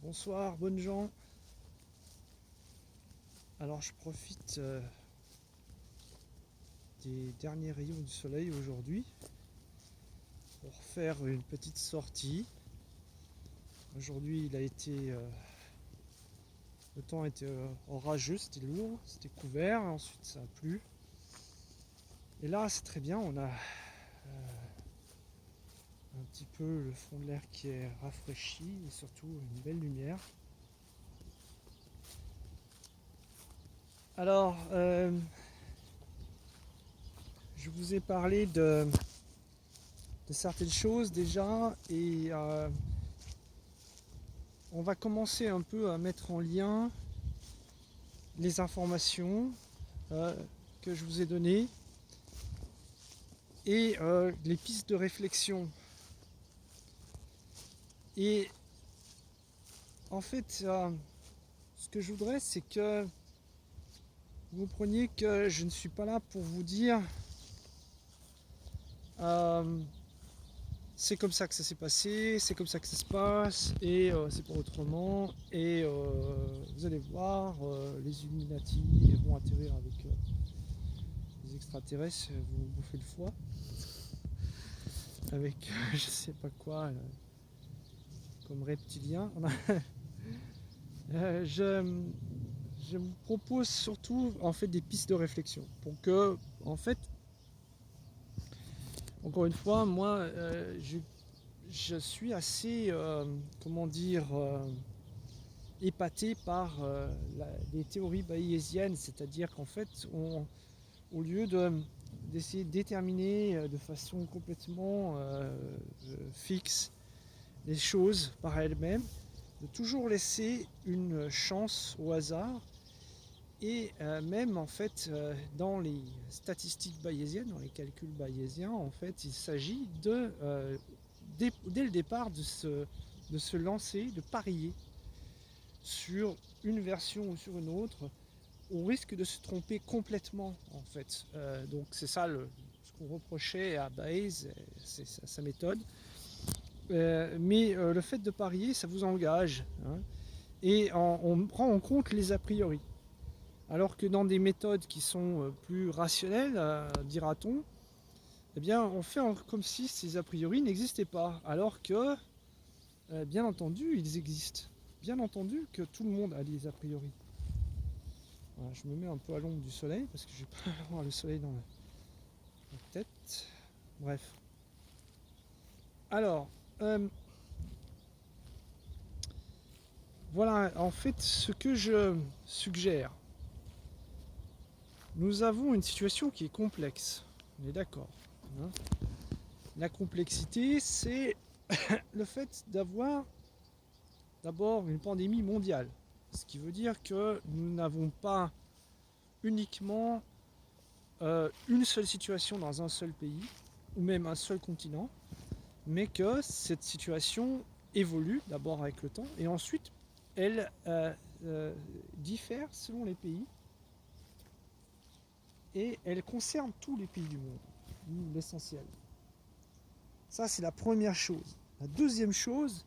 Bonsoir, bonnes gens. Alors je profite des derniers rayons du soleil aujourd'hui pour faire une petite sortie. Aujourd'hui le temps était orageux, c'était lourd, c'était couvert, ensuite ça a plu. Et là c'est très bien, on a un petit peu le fond de l'air qui est rafraîchi et surtout une belle lumière. Alors, je vous ai parlé de certaines choses déjà et on va commencer un peu à mettre en lien les informations que je vous ai données et les pistes de réflexion. Et en fait, ce que je voudrais, c'est que vous compreniez que je ne suis pas là pour vous dire c'est comme ça que ça s'est passé, c'est comme ça que ça se passe, et c'est pas autrement, et vous allez voir, les Illuminati vont atterrir avec les extraterrestres, vous bouffez le foie, avec je sais pas quoi, comme reptilien. Je vous propose surtout en fait des pistes de réflexion, pour que, en fait, encore une fois, moi, je suis assez, comment dire, épaté par les théories bayésiennes, c'est-à-dire qu'en fait, au lieu d'essayer de déterminer de façon complètement fixe les choses par elles-mêmes, de toujours laisser une chance au hasard. Et même en fait dans les statistiques bayésiennes, dans les calculs bayésiens, en fait il s'agit dès le départ de se lancer, de parier sur une version ou sur une autre, au risque de se tromper complètement en fait. Donc c'est ça ce qu'on reprochait à Bayes, c'est sa méthode. Mais le fait de parier, ça vous engage, hein, et on prend en compte les a priori. Alors que dans des méthodes qui sont plus rationnelles, dira-t-on, eh bien, on fait comme si ces a priori n'existaient pas, alors que, bien entendu, ils existent. Bien entendu que tout le monde a des a priori. Voilà, je me mets un peu à l'ombre du soleil, parce que je vais pas avoir le soleil dans la tête. Bref. Alors, voilà, en fait, ce que je suggère. Nous avons une situation qui est complexe, on est d'accord, hein. La complexité, c'est le fait d'avoir d'abord une pandémie mondiale. Ce qui veut dire que nous n'avons pas uniquement une seule situation dans un seul pays, ou même un seul continent, mais que cette situation évolue d'abord avec le temps, et ensuite elle diffère selon les pays, et elle concerne tous les pays du monde, l'essentiel. Ça, c'est la première chose. La deuxième chose,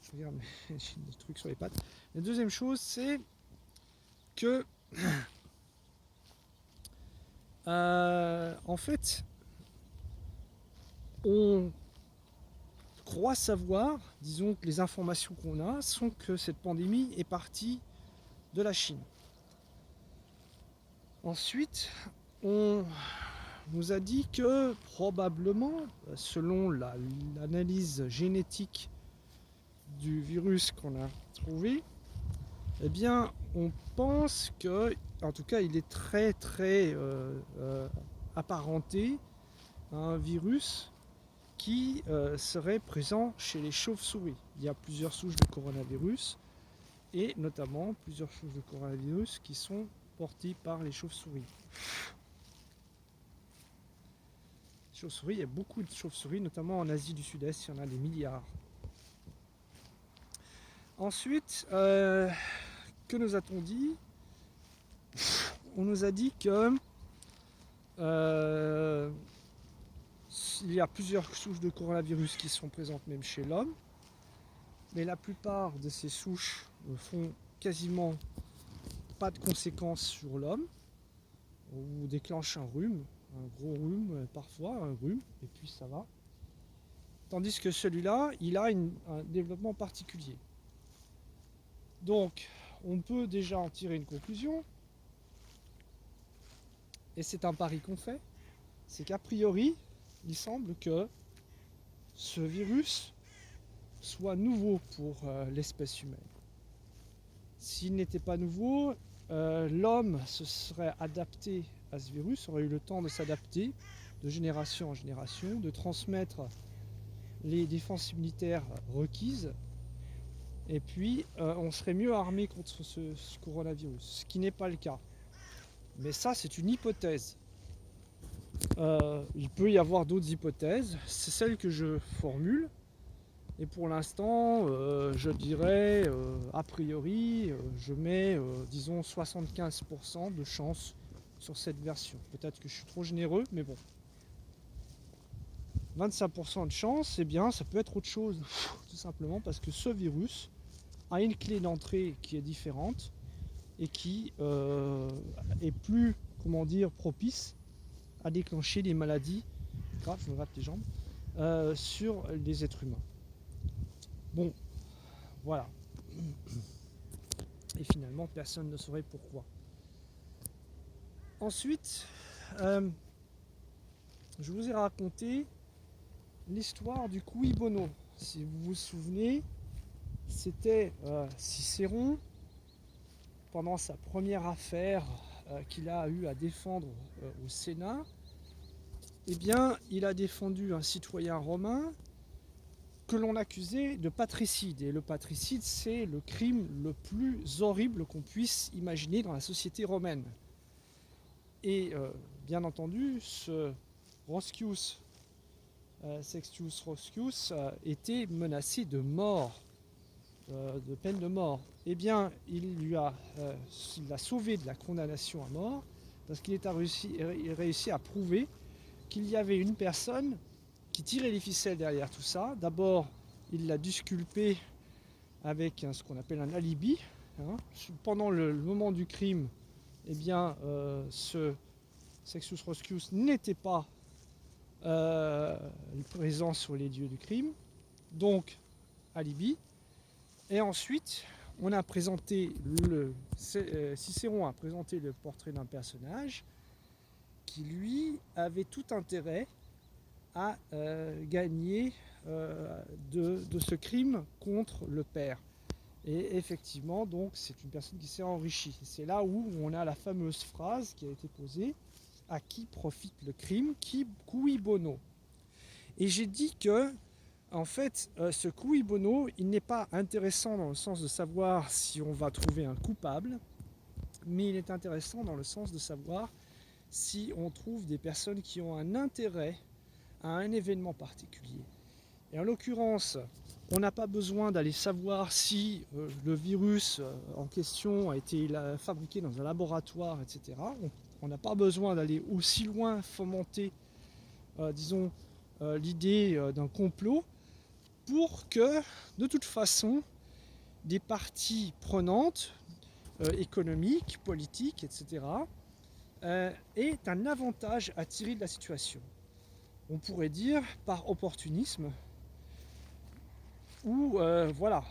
je regarde, j'ai des trucs sur les pattes. La deuxième chose, c'est que, en fait, on croit savoir, disons que les informations qu'on a, sont que cette pandémie est partie de la Chine. Ensuite, on nous a dit que probablement, selon l'analyse génétique du virus qu'on a trouvé, eh bien, on pense que, en tout cas, il est très apparenté à un virus qui serait présent chez les chauves-souris. Il y a plusieurs souches de coronavirus, et notamment plusieurs souches de coronavirus qui sont portées par les chauves-souris. Chauves-souris, il y a beaucoup de chauves-souris, notamment en Asie du Sud-Est, il y en a des milliards. Ensuite, que nous a-t-on dit? On nous a dit que il y a plusieurs souches de coronavirus qui sont présentes même chez l'homme, mais la plupart de ces souches ne font quasiment pas de conséquences sur l'homme, ou déclenchent un rhume, un gros rhume parfois, un rhume, et puis ça va. Tandis que celui-là, il a un développement particulier. Donc, on peut déjà en tirer une conclusion, et c'est un pari qu'on fait, c'est qu'a priori, il semble que ce virus soit nouveau pour l'espèce humaine. S'il n'était pas nouveau, l'homme se serait adapté à ce virus, aurait eu le temps de s'adapter de génération en génération, de transmettre les défenses immunitaires requises, et puis on serait mieux armé contre ce coronavirus, ce qui n'est pas le cas. Mais ça, c'est une hypothèse. Il peut y avoir d'autres hypothèses, c'est celle que je formule, et pour l'instant, je dirais, a priori, je mets, disons, 75% de chance sur cette version. Peut-être que je suis trop généreux, mais bon. 25% de chance, eh bien, ça peut être autre chose, tout simplement parce que ce virus a une clé d'entrée qui est différente et qui est plus, comment dire, propice à déclencher des maladies graves, je me gratte les jambes, sur les êtres humains. Bon, voilà. Et finalement, personne ne saurait pourquoi. Ensuite, je vous ai raconté l'histoire du cui bono. Si vous vous souvenez, c'était Cicéron, pendant sa première affaire qu'il a eu à défendre au Sénat, eh bien, il a défendu un citoyen romain que l'on accusait de patricide. Et le patricide, c'est le crime le plus horrible qu'on puisse imaginer dans la société romaine. Et bien entendu, ce Roscius, Sextius Roscius, était menacé de mort, de peine de mort. Eh bien, il l'a sauvé de la condamnation à mort parce qu'il a réussi à prouver qu'il y avait une personne qui tirait les ficelles derrière tout ça. D'abord, il l'a disculpé avec ce qu'on appelle un alibi. Pendant le moment du crime, eh bien, ce Sextius Roscius n'était pas présent sur les lieux du crime. Donc, alibi. Et ensuite, on a présenté Cicéron a présenté le portrait d'un personnage qui, lui, avait tout intérêt à gagner de ce crime contre le père. Et effectivement, donc, c'est une personne qui s'est enrichie. C'est là où on a la fameuse phrase qui a été posée: à qui profite le crime, cui bono. Et j'ai dit que, en fait, ce cui bono, il n'est pas intéressant dans le sens de savoir si on va trouver un coupable, mais il est intéressant dans le sens de savoir si on trouve des personnes qui ont un intérêt à un événement particulier. Et en l'occurrence, on n'a pas besoin d'aller savoir si le virus en question a été fabriqué dans un laboratoire, etc. On n'a pas besoin d'aller aussi loin fomenter, disons, l'idée d'un complot pour que, de toute façon, des parties prenantes, économiques, politiques, etc., aient un avantage à tirer de la situation. On pourrait dire par opportunisme, ou voilà,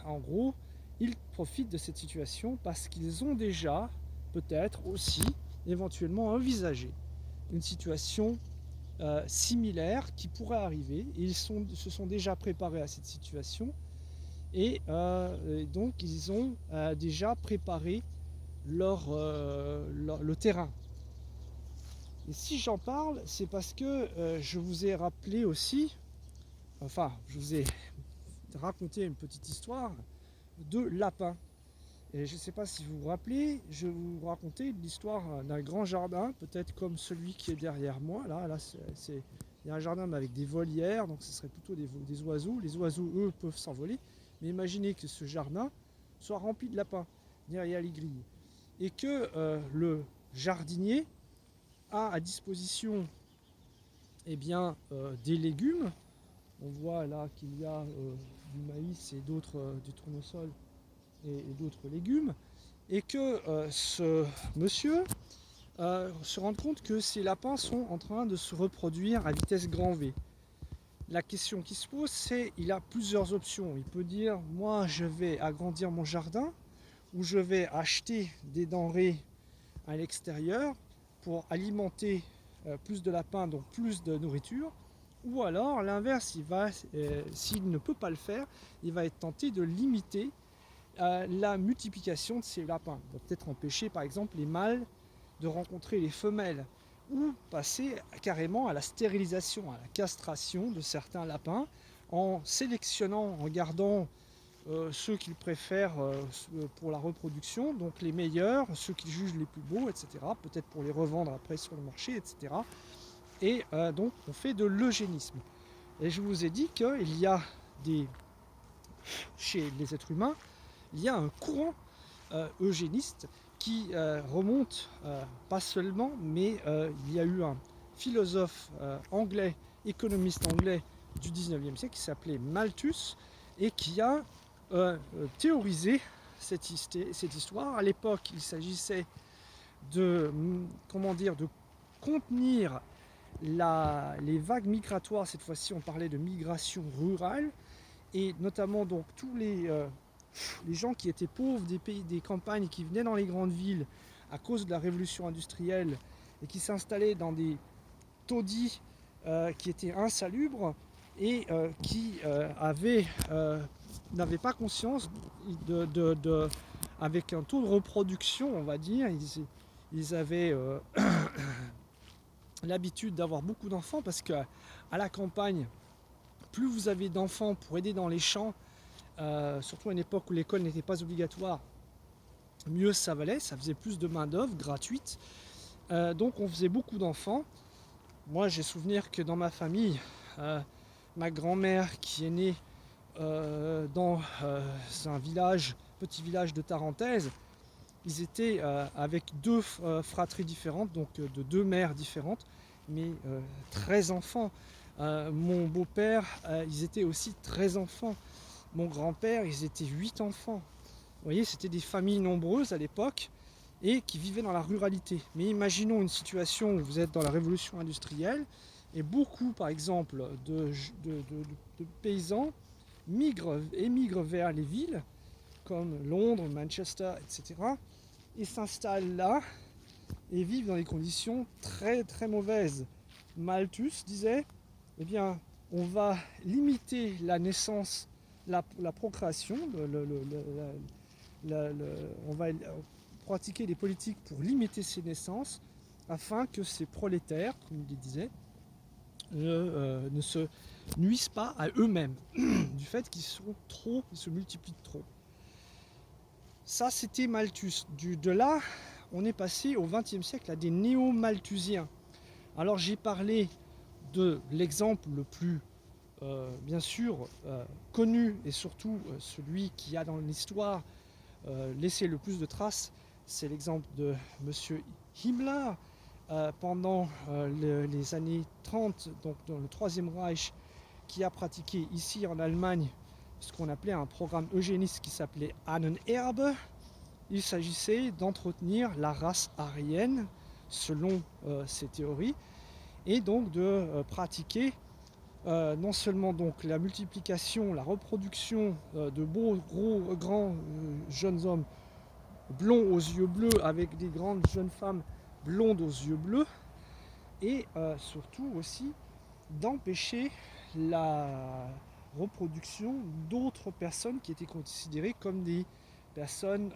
en gros, ils profitent de cette situation parce qu'ils ont déjà, peut-être aussi, éventuellement envisagé une situation similaire qui pourrait arriver, et ils se sont déjà préparés à cette situation, et donc ils ont déjà préparé le terrain. Et si j'en parle, c'est parce que je vous ai rappelé aussi, enfin, je vous ai raconté une petite histoire de lapin. Et je ne sais pas si vous vous rappelez, je vous racontais l'histoire d'un grand jardin, peut-être comme celui qui est derrière moi. Là il y a un jardin mais avec des volières, donc ce serait plutôt des oiseaux. Les oiseaux, eux, peuvent s'envoler. Mais imaginez que ce jardin soit rempli de lapins derrière les grilles. Et que le jardinier a à disposition des légumes. On voit là qu'il y a du maïs et d'autres du tournesol et d'autres légumes, et que ce monsieur se rende compte que ces lapins sont en train de se reproduire à vitesse grand V. La question qui se pose, c'est il a plusieurs options. Il peut dire moi je vais agrandir mon jardin ou je vais acheter des denrées à l'extérieur pour alimenter plus de lapins, donc plus de nourriture. Ou alors l'inverse, s'il ne peut pas le faire, il va être tenté de limiter la multiplication de ces lapins. Il va peut-être empêcher par exemple les mâles de rencontrer les femelles ou passer carrément à la stérilisation, à la castration de certains lapins en sélectionnant, en gardant ceux qu'il préfère pour la reproduction, donc les meilleurs, ceux qu'il juge les plus beaux, etc. Peut-être pour les revendre après sur le marché, etc. Et donc on fait de l'eugénisme. Et je vous ai dit qu'il y a chez les êtres humains, il y a un courant eugéniste qui remonte pas seulement, mais il y a eu un philosophe anglais, économiste anglais du 19e siècle qui s'appelait Malthus et qui a théorisé cette histoire. À l'époque, il s'agissait de contenir les vagues migratoires. Cette fois-ci, on parlait de migration rurale et notamment donc tous les gens qui étaient pauvres des pays, des campagnes, qui venaient dans les grandes villes à cause de la révolution industrielle et qui s'installaient dans des taudis qui étaient insalubres et qui n'avaient pas conscience avec un taux de reproduction, on va dire, ils avaient l'habitude d'avoir beaucoup d'enfants parce qu'à la campagne, plus vous avez d'enfants pour aider dans les champs, surtout à une époque où l'école n'était pas obligatoire, mieux ça valait, ça faisait plus de main d'œuvre gratuite. Donc on faisait beaucoup d'enfants. Moi j'ai souvenir que dans ma famille, ma grand-mère qui est née dans un petit village de Tarentaise, ils étaient avec deux fratries différentes, donc de deux mères différentes, mais 13 enfants. Mon beau-père, ils étaient aussi 13 enfants. Mon grand-père, ils étaient 8 enfants. Vous voyez, c'était des familles nombreuses à l'époque et qui vivaient dans la ruralité. Mais imaginons une situation où vous êtes dans la révolution industrielle et beaucoup, par exemple, de paysans émigrent vers les villes comme Londres, Manchester, etc. et s'installent là et vivent dans des conditions très très mauvaises. Malthus disait, eh bien, on va limiter la naissance, la procréation, on va pratiquer des politiques pour limiter ces naissances afin que ces prolétaires, comme il disait, ne se nuisent pas à eux-mêmes du fait qu'ils se multiplient trop. Ça, c'était Malthus. De là, on est passé au XXe siècle à des néo-malthusiens. Alors j'ai parlé de l'exemple le plus, bien sûr, connu et surtout celui qui a dans l'histoire laissé le plus de traces, c'est l'exemple de M. Himmler. Pendant les années 30, donc dans le Troisième Reich, qui a pratiqué ici en Allemagne ce qu'on appelait un programme eugéniste qui s'appelait Ahnenerbe. Il s'agissait d'entretenir la race aryenne selon ses théories et donc de pratiquer non seulement donc la multiplication, la reproduction de beaux, gros, grands jeunes hommes blonds aux yeux bleus avec des grandes jeunes femmes blondes aux yeux bleus et surtout aussi d'empêcher la reproduction d'autres personnes qui étaient considérées comme des personnes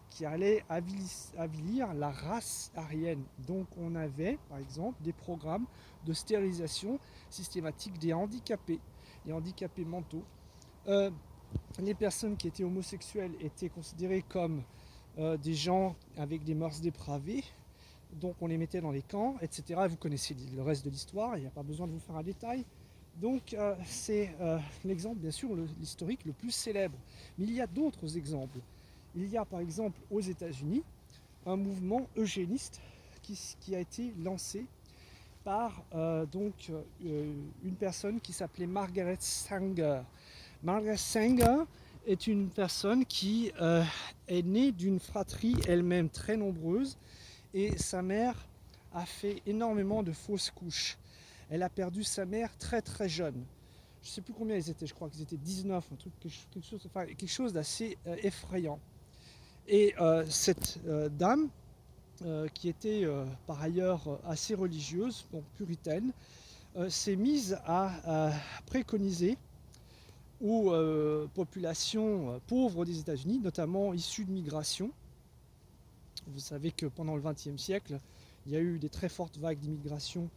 qui allaient avilir la race aryenne. Donc on avait par exemple des programmes de stérilisation systématique des handicapés mentaux. Les personnes qui étaient homosexuelles étaient considérées comme des gens avec des mœurs dépravées, donc on les mettait dans les camps, etc. Vous connaissez le reste de l'histoire, il n'y a pas besoin de vous faire un détail. Donc c'est l'exemple, bien sûr, l'historique le plus célèbre. Mais il y a d'autres exemples. Il y a par exemple aux États-Unis un mouvement eugéniste qui a été lancé par une personne qui s'appelait Margaret Sanger. Margaret Sanger est une personne qui est née d'une fratrie elle-même très nombreuse et sa mère a fait énormément de fausses couches. Elle a perdu sa mère très très jeune. Je ne sais plus combien ils étaient, je crois qu'ils étaient 19, un truc, quelque chose d'assez effrayant. Et cette dame, qui était par ailleurs assez religieuse, donc puritaine, s'est mise à préconiser aux populations pauvres des États-Unis, notamment issues de migration. Vous savez que pendant le XXe siècle, il y a eu des très fortes vagues d'immigration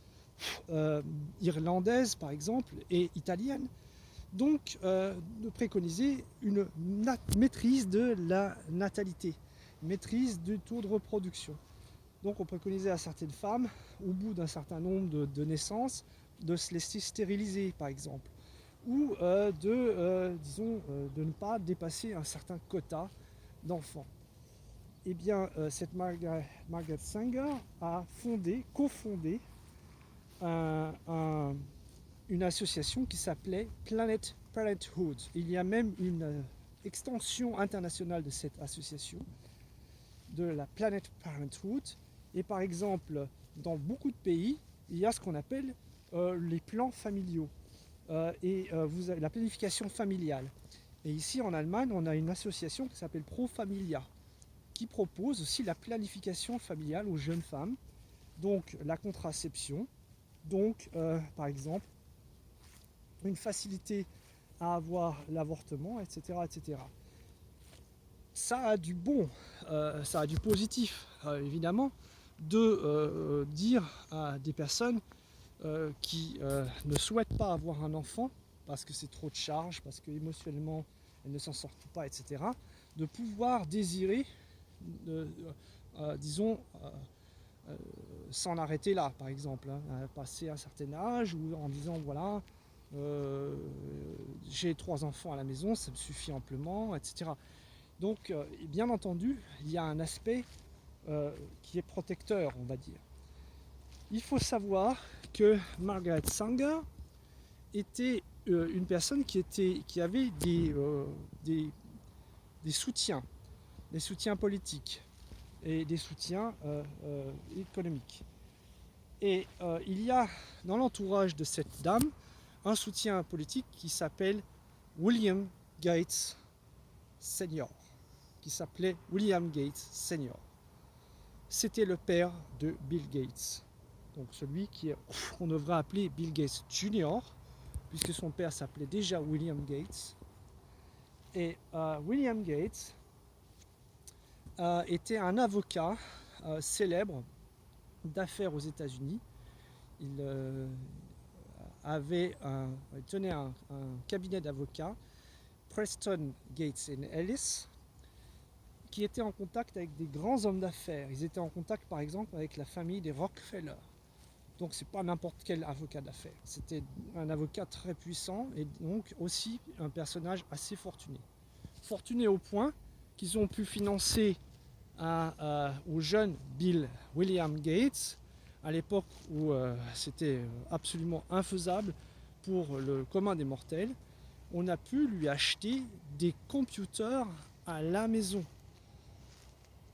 irlandaise par exemple et italienne. Donc de préconiser une maîtrise de la natalité, maîtrise du taux de reproduction. Donc on préconisait à certaines femmes, au bout d'un certain nombre de naissances, de se laisser stériliser par exemple, ou de ne pas dépasser un certain quota d'enfants. Eh bien, cette Margaret Sanger a cofondé une association qui s'appelait Planet Parenthood. Il y a même une extension internationale de cette association, de la Planet Parenthood. Et par exemple, dans beaucoup de pays, il y a ce qu'on appelle les plans familiaux vous avez la planification familiale. Et ici en Allemagne, on a une association qui s'appelle Pro Familia, qui propose aussi la planification familiale aux jeunes femmes, donc la contraception, donc par exemple une facilité à avoir l'avortement, etc., etc. Ça a du bon, ça a du positif, évidemment, de dire à des personnes qui ne souhaitent pas avoir un enfant parce que c'est trop de charge, parce qu'émotionnellement elles ne s'en sortent pas, etc., de pouvoir désirer, disons, s'en arrêter là, par exemple, passer un certain âge, ou en disant voilà, j'ai 3 enfants à la maison, ça me suffit amplement, etc. Donc, bien entendu, il y a un aspect qui est protecteur, on va dire. Il faut savoir que Margaret Sanger était une personne qui avait des soutiens politiques et des soutiens économiques. Et il y a dans l'entourage de cette dame un soutien politique qui s'appelle William Gates Senior, qui s'appelait William Gates Senior. C'était le père de Bill Gates, donc celui qu'on devrait appeler Bill Gates Jr., puisque son père s'appelait déjà William Gates. Et William Gates était un avocat célèbre d'affaires aux États-Unis. Il tenait un cabinet d'avocats, Preston Gates Ellis, qui était en contact avec des grands hommes d'affaires. Ils étaient en contact par exemple avec la famille des Rockefeller. Donc c'est pas n'importe quel avocat d'affaires. C'était un avocat très puissant et donc aussi un personnage assez fortuné. Fortuné au point qu'ils ont pu financer au jeune William Gates, à l'époque où c'était absolument infaisable pour le commun des mortels, on a pu lui acheter des computers à la maison.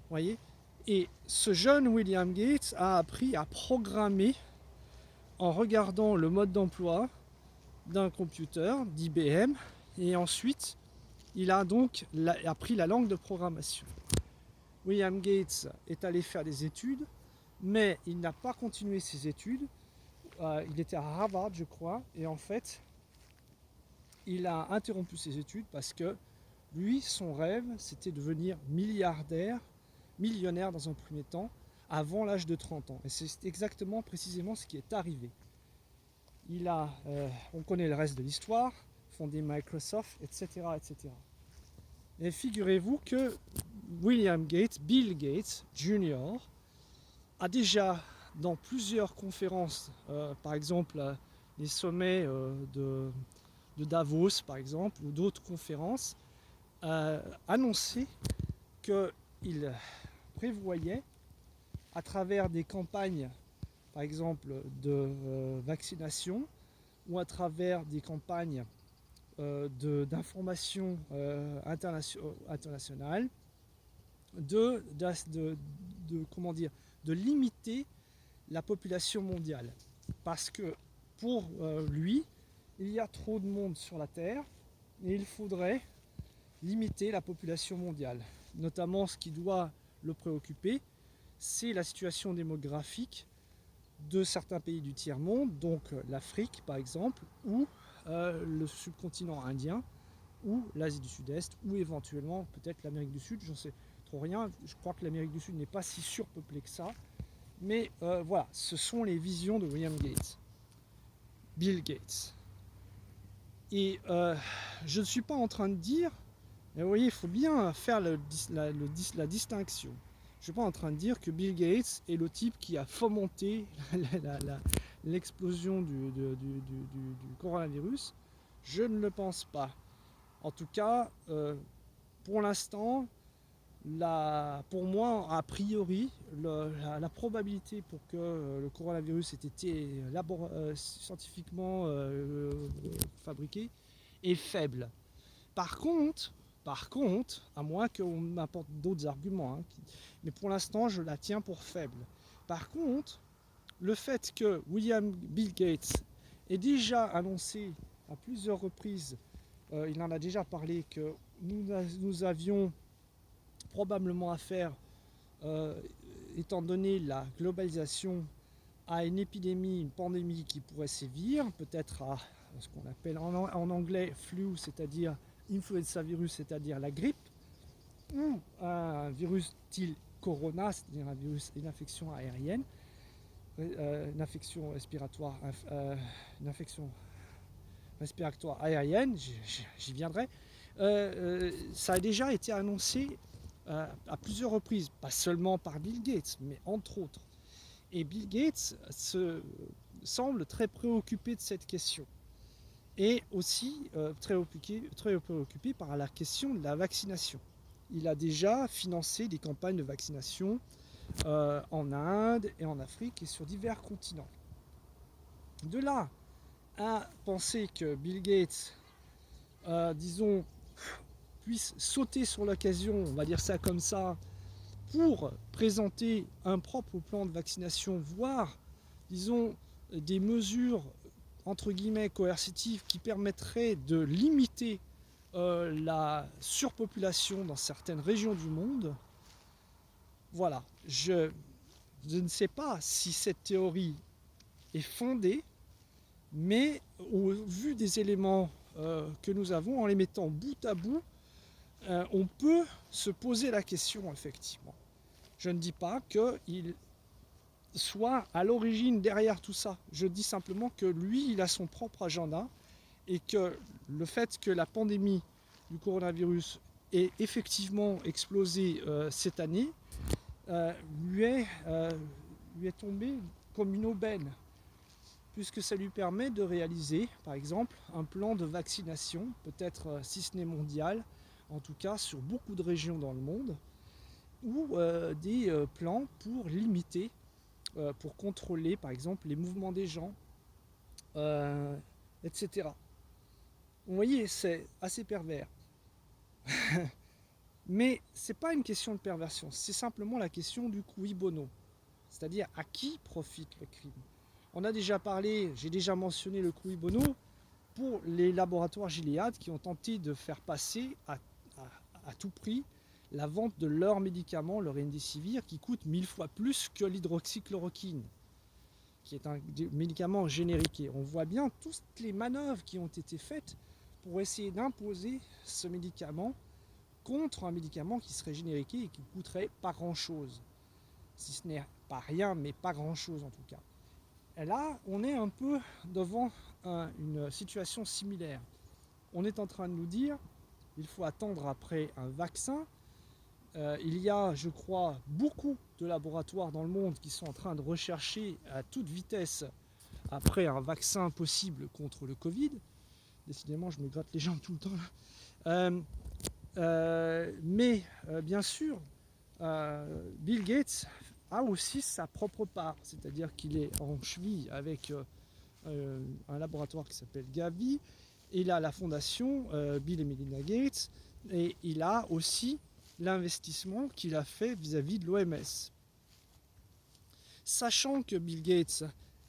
Voyez ? Et ce jeune William Gates a appris à programmer en regardant le mode d'emploi d'un computer d'IBM, et ensuite il a donc appris la langue de programmation. William Gates est allé faire des études, mais il n'a pas continué ses études. Il était à Harvard, je crois, et en fait, il a interrompu ses études parce que lui, son rêve, c'était de devenir millionnaire dans un premier temps, avant l'âge de 30 ans. Et c'est exactement, précisément ce qui est arrivé. On connaît le reste de l'histoire, fondé Microsoft, etc., etc. Et figurez-vous que Bill Gates Jr., a déjà, dans plusieurs conférences, par exemple les sommets de Davos, par exemple, ou d'autres conférences, annoncé qu'il prévoyait, à travers des campagnes, par exemple de vaccination, ou à travers des campagnes d'informations internationales, de limiter la population mondiale. Parce que pour lui, il y a trop de monde sur la Terre et il faudrait limiter la population mondiale. Notamment, ce qui doit le préoccuper, c'est la situation démographique de certains pays du tiers-monde, donc l'Afrique par exemple, ou le subcontinent indien, ou l'Asie du Sud-Est, ou éventuellement peut-être l'Amérique du Sud, j'en sais trop rien. Je crois que l'Amérique du Sud n'est pas si surpeuplée que ça. Mais voilà, ce sont les visions de William Gates, Bill Gates. Et je ne suis pas en train de dire, mais vous voyez, il faut bien faire la distinction. Je ne suis pas en train de dire que Bill Gates est le type qui a fomenté l'explosion du coronavirus. Je ne le pense pas. En tout cas, pour l'instant, pour moi, a priori, la probabilité pour que le coronavirus ait été scientifiquement fabriqué est faible. Par contre, à moins qu'on m'apporte d'autres arguments, hein, mais pour l'instant, je la tiens pour faible. Par contre, le fait que Bill Gates ait déjà annoncé à plusieurs reprises, il en a déjà parlé, que nous avions probablement affaire, étant donné la globalisation, à une épidémie, une pandémie qui pourrait sévir, peut-être à ce qu'on appelle en anglais flu, c'est-à-dire influenza virus, c'est-à-dire la grippe, ou un virus style corona, c'est-à-dire une infection aérienne, une infection respiratoire aérienne, j'y viendrai. Ça a déjà été annoncé à plusieurs reprises, pas seulement par Bill Gates, mais entre autres. Et Bill Gates semble très préoccupé de cette question. Et aussi très préoccupé par la question de la vaccination. Il a déjà financé des campagnes de vaccination en Inde et en Afrique et sur divers continents. De là à penser que Bill Gates, puisse sauter sur l'occasion, on va dire ça comme ça, pour présenter un propre plan de vaccination, voire, des mesures entre guillemets coercitives qui permettraient de limiter la surpopulation dans certaines régions du monde. Voilà, je ne sais pas si cette théorie est fondée, mais au vu des éléments que nous avons, en les mettant bout à bout, on peut se poser la question, effectivement. Je ne dis pas qu'il soit à l'origine derrière tout ça. Je dis simplement que lui, il a son propre agenda et que le fait que la pandémie du coronavirus ait effectivement explosé cette année lui est tombé comme une aubaine, puisque ça lui permet de réaliser, par exemple, un plan de vaccination, peut-être si ce n'est mondial, en tout cas sur beaucoup de régions dans le monde, ou des plans pour limiter, pour contrôler par exemple les mouvements des gens, etc. Vous voyez, c'est assez pervers. Mais c'est pas une question de perversion, c'est simplement la question du cui bono, c'est-à-dire à qui profite le crime. On a déjà parlé, j'ai déjà mentionné le cui bono pour les laboratoires Gilead qui ont tenté de faire passer à tout prix la vente de leurs médicaments, le remdesivir, qui coûte 1000 fois plus que l'hydroxychloroquine, qui est un médicament générique. On voit bien toutes les manœuvres qui ont été faites pour essayer d'imposer ce médicament contre un médicament qui serait génériqué et qui coûterait pas grand-chose. Si ce n'est pas rien, mais pas grand-chose en tout cas. Et là, on est un peu devant une situation similaire. On est en train de nous dire qu'il faut attendre après un vaccin. Il y a, je crois, beaucoup de laboratoires dans le monde qui sont en train de rechercher à toute vitesse après un vaccin possible contre le Covid. Décidément, je me gratte les jambes tout le temps. Mais bien sûr, Bill Gates a aussi sa propre part, c'est-à-dire qu'il est en cheville avec un laboratoire qui s'appelle Gavi il a la fondation Bill et Melinda Gates, et il a aussi l'investissement qu'il a fait vis-à-vis de l'OMS. Sachant que Bill Gates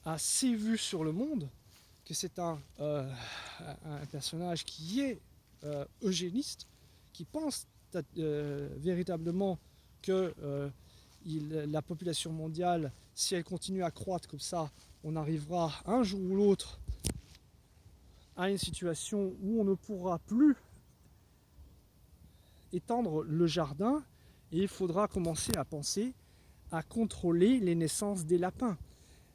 a ses vues sur le monde, que c'est un personnage qui est eugéniste, qui pense véritablement que la population mondiale, si elle continue à croître comme ça, on arrivera un jour ou l'autre à une situation où on ne pourra plus étendre le jardin et il faudra commencer à penser à contrôler les naissances des lapins.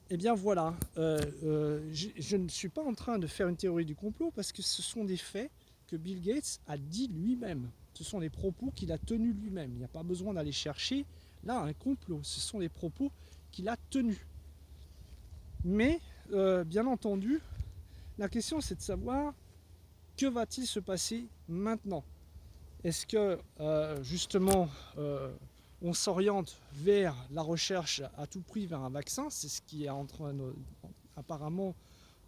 Eh bien voilà, je ne suis pas en train de faire une théorie du complot parce que ce sont des faits que Bill Gates a dit lui-même. Ce sont des propos qu'il a tenus lui-même. Il n'y a pas besoin d'aller chercher là un complot. Ce sont des propos qu'il a tenus. Mais, bien entendu, la question c'est de savoir que va-t-il se passer maintenant. Est-ce que, justement, on s'oriente vers la recherche à tout prix vers un vaccin? C'est ce qui est en train apparemment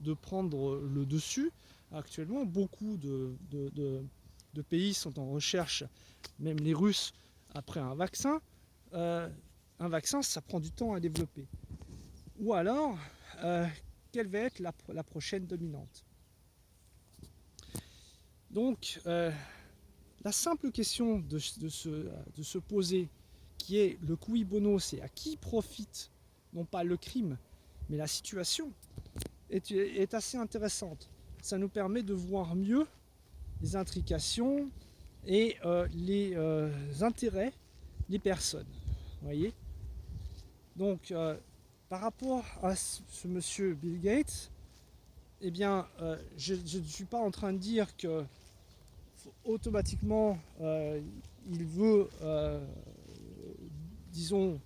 de prendre le dessus. Actuellement, beaucoup de pays sont en recherche, même les Russes, après un vaccin. Un vaccin, ça prend du temps à développer. Ou alors, quelle va être la prochaine dominante? Donc, la simple question de se poser, qui est le cui bono, c'est à qui profite, non pas le crime, mais la situation, est assez intéressante. Ça nous permet de voir mieux les intrications et les intérêts des personnes. Vous voyez? Donc, par rapport à ce monsieur Bill Gates, eh bien, je ne suis pas en train de dire que automatiquement il veut, disons,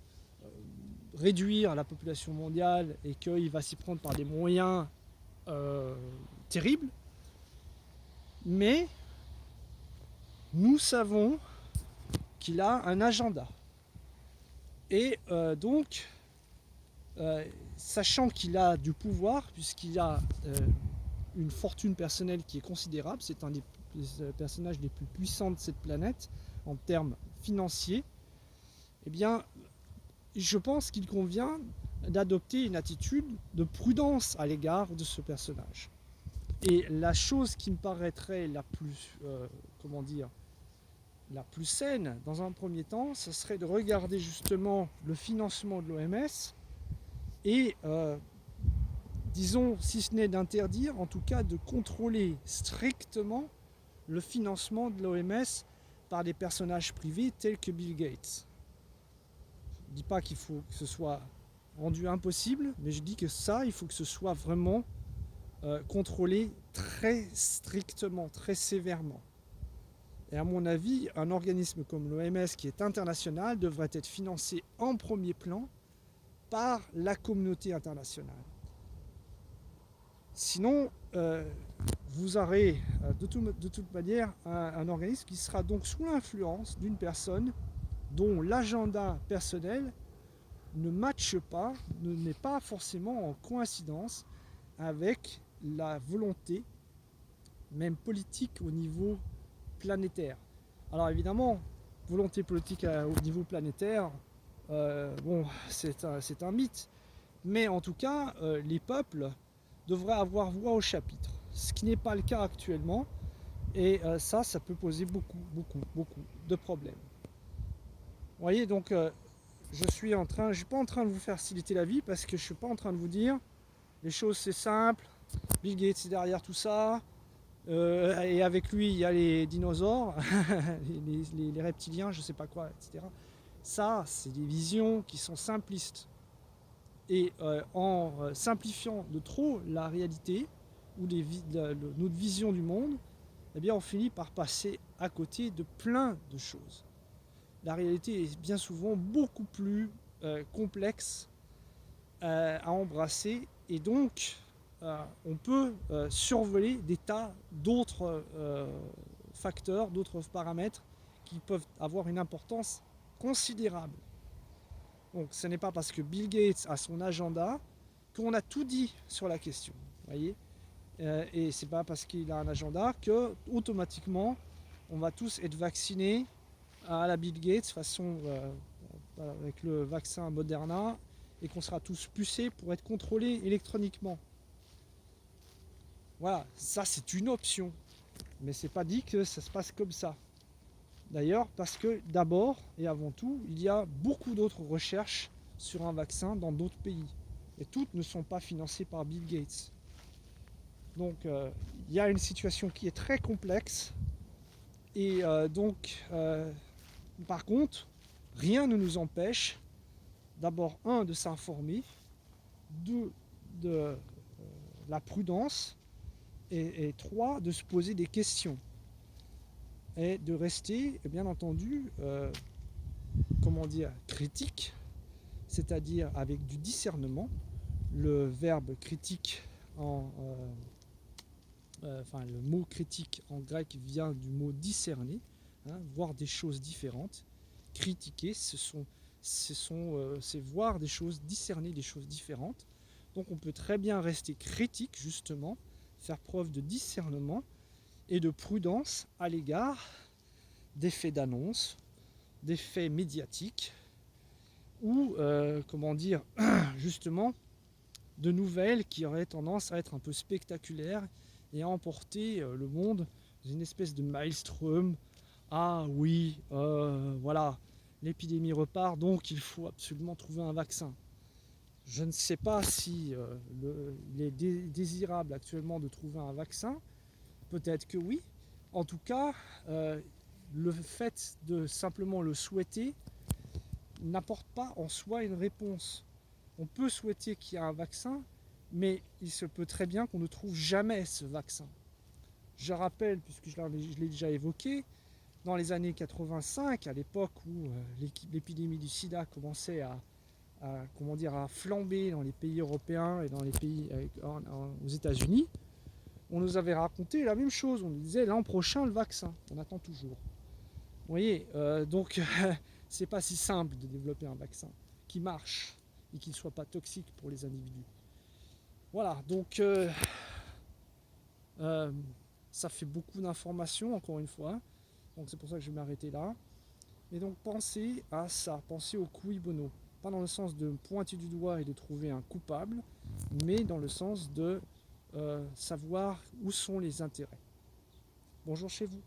réduire la population mondiale et qu'il va s'y prendre par des moyens terribles. Mais nous savons qu'il a un agenda. Et donc, sachant qu'il a du pouvoir, puisqu'il a une fortune personnelle qui est considérable, c'est un des personnages les plus puissants de cette planète en termes financiers, eh bien, je pense qu'il convient d'adopter une attitude de prudence à l'égard de ce personnage. Et la chose qui me paraîtrait la plus, la plus saine dans un premier temps, ce serait de regarder justement le financement de l'OMS et, disons, si ce n'est d'interdire, en tout cas de contrôler strictement le financement de l'OMS par des personnages privés tels que Bill Gates. Je ne dis pas qu'il faut que ce soit rendu impossible, mais je dis que ça, il faut que ce soit vraiment contrôlé très strictement, très sévèrement. Et à mon avis, un organisme comme l'OMS, qui est international, devrait être financé en premier plan par la communauté internationale. Sinon, vous aurez de toute manière un organisme qui sera donc sous l'influence d'une personne dont l'agenda personnel ne matche pas, n'est pas forcément en coïncidence avec la volonté, même politique au niveau planétaire. Alors évidemment, volonté politique au niveau planétaire, bon, c'est un mythe. Mais en tout cas, les peuples devraient avoir voix au chapitre, ce qui n'est pas le cas actuellement. Et ça peut poser beaucoup de problèmes. Vous voyez, donc je suis pas en train de vous faciliter la vie parce que je suis pas en train de vous dire les choses c'est simple, Bill Gates est derrière tout ça, et avec lui il y a les dinosaures, les reptiliens, je sais pas quoi, etc. Ça, c'est des visions qui sont simplistes. Et en simplifiant de trop la réalité ou notre vision du monde, eh bien on finit par passer à côté de plein de choses. La réalité est bien souvent beaucoup plus complexe à embrasser et donc on peut survoler des tas d'autres facteurs, d'autres paramètres qui peuvent avoir une importance considérable. Donc ce n'est pas parce que Bill Gates a son agenda qu'on a tout dit sur la question. Voyez ? Et c'est pas parce qu'il a un agenda que automatiquement on va tous être vaccinés à la Bill Gates façon avec le vaccin Moderna et qu'on sera tous pucés pour être contrôlés électroniquement. Voilà, ça c'est une option, mais c'est pas dit que ça se passe comme ça. D'ailleurs, parce que d'abord et avant tout, il y a beaucoup d'autres recherches sur un vaccin dans d'autres pays. Et toutes ne sont pas financées par Bill Gates. Donc il y a une situation qui est très complexe. Et par contre, rien ne nous empêche d'abord, de s'informer, deux, de la prudence, et trois, de se poser des questions. Et de rester, bien entendu, critique, c'est-à-dire avec du discernement. Le verbe critique le mot critique en grec vient du mot discerner, hein, voir des choses différentes. Critiquer, c'est voir des choses, discerner des choses différentes. Donc on peut très bien rester critique, justement, faire preuve de discernement et de prudence à l'égard des faits d'annonce, des faits médiatiques, ou, justement, de nouvelles qui auraient tendance à être un peu spectaculaires et à emporter le monde dans une espèce de maelstrom. Ah oui, voilà, l'épidémie repart, donc il faut absolument trouver un vaccin. Je ne sais pas si il est désirable actuellement de trouver un vaccin. Peut-être que oui. En tout cas, le fait de simplement le souhaiter n'apporte pas en soi une réponse. On peut souhaiter qu'il y ait un vaccin, mais il se peut très bien qu'on ne trouve jamais ce vaccin. Je rappelle, puisque je l'ai déjà évoqué, dans les années 85, à l'époque où l'épidémie du sida commençait à flamber dans les pays européens et dans les pays aux États-Unis, on nous avait raconté la même chose. On nous disait l'an prochain le vaccin. On attend toujours. Vous voyez, donc c'est pas si simple de développer un vaccin qui marche et qui ne soit pas toxique pour les individus. Voilà, donc ça fait beaucoup d'informations, encore une fois. Donc c'est pour ça que je vais m'arrêter là. Et donc pensez à ça, pensez au cui bono. Pas dans le sens de pointer du doigt et de trouver un coupable, mais dans le sens de savoir où sont les intérêts. Bonjour chez vous.